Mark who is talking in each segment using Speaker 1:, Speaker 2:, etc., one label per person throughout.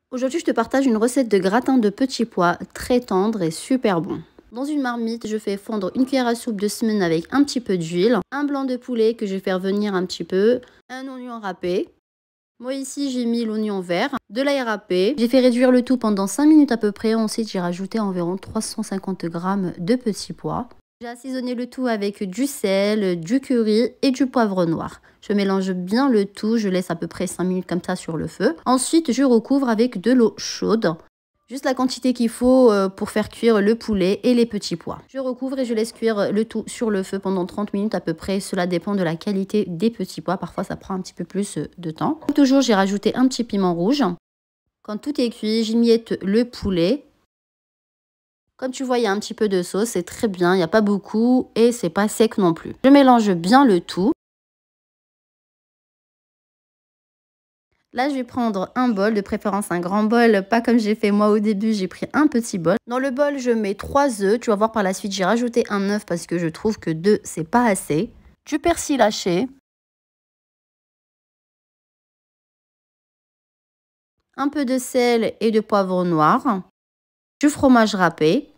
Speaker 1: Aujourd'hui, je te partage une recette de gratin de petits pois très tendre et super bon. Dans une marmite, je fais fondre une cuillère à soupe de semoule avec un petit peu d'huile, un blanc de poulet que je vais faire venir un petit peu, un oignon râpé. Moi ici, j'ai mis l'oignon vert, de l'ail râpé. J'ai fait réduire le tout pendant 5 minutes à peu près. Ensuite, j'ai rajouté environ 350 g de petits pois. J'ai assaisonné le tout avec du sel, du curry et du poivre noir. Je mélange bien le tout, je laisse à peu près 5 minutes comme ça sur le feu. Ensuite, je recouvre avec de l'eau chaude. Juste la quantité qu'il faut pour faire cuire le poulet et les petits pois. Je recouvre et je laisse cuire le tout sur le feu pendant 30 minutes à peu près. Cela dépend de la qualité des petits pois. Parfois, ça prend un petit peu plus de temps. Comme toujours, j'ai rajouté un petit piment rouge. Quand tout est cuit, j'émiette le poulet. Comme tu vois, il y a un petit peu de sauce, c'est très bien, il n'y a pas beaucoup et c'est pas sec non plus. Je mélange bien le tout. Là, je vais prendre un bol, de préférence un grand bol, pas comme j'ai fait moi au début, j'ai pris un petit bol. Dans le bol, je mets 3 œufs. Tu vas voir par la suite, j'ai rajouté un œuf parce que je trouve que 2, c'est pas assez. Du persil haché. Un peu de sel et de poivre noir. Du fromage râpé.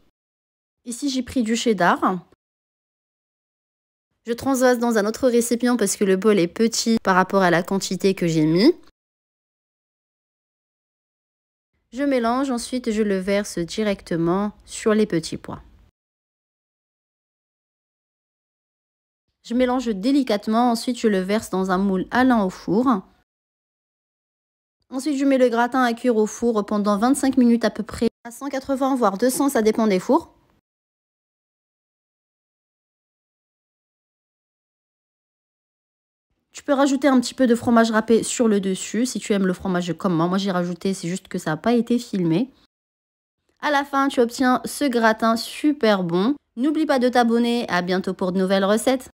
Speaker 1: Ici, j'ai pris du cheddar. Je transvase dans un autre récipient parce que le bol est petit par rapport à la quantité que j'ai mis. Je mélange, ensuite je le verse directement sur les petits pois. Je mélange délicatement, ensuite je le verse dans un moule allant au four. Ensuite je mets le gratin à cuire au four pendant 25 minutes à peu près, à 180 voire 200, ça dépend des fours. Tu peux rajouter un petit peu de fromage râpé sur le dessus si tu aimes le fromage comme moi. Moi j'ai rajouté, c'est juste que ça n'a pas été filmé. À la fin, tu obtiens ce gratin super bon. N'oublie pas de t'abonner. À bientôt pour de nouvelles recettes.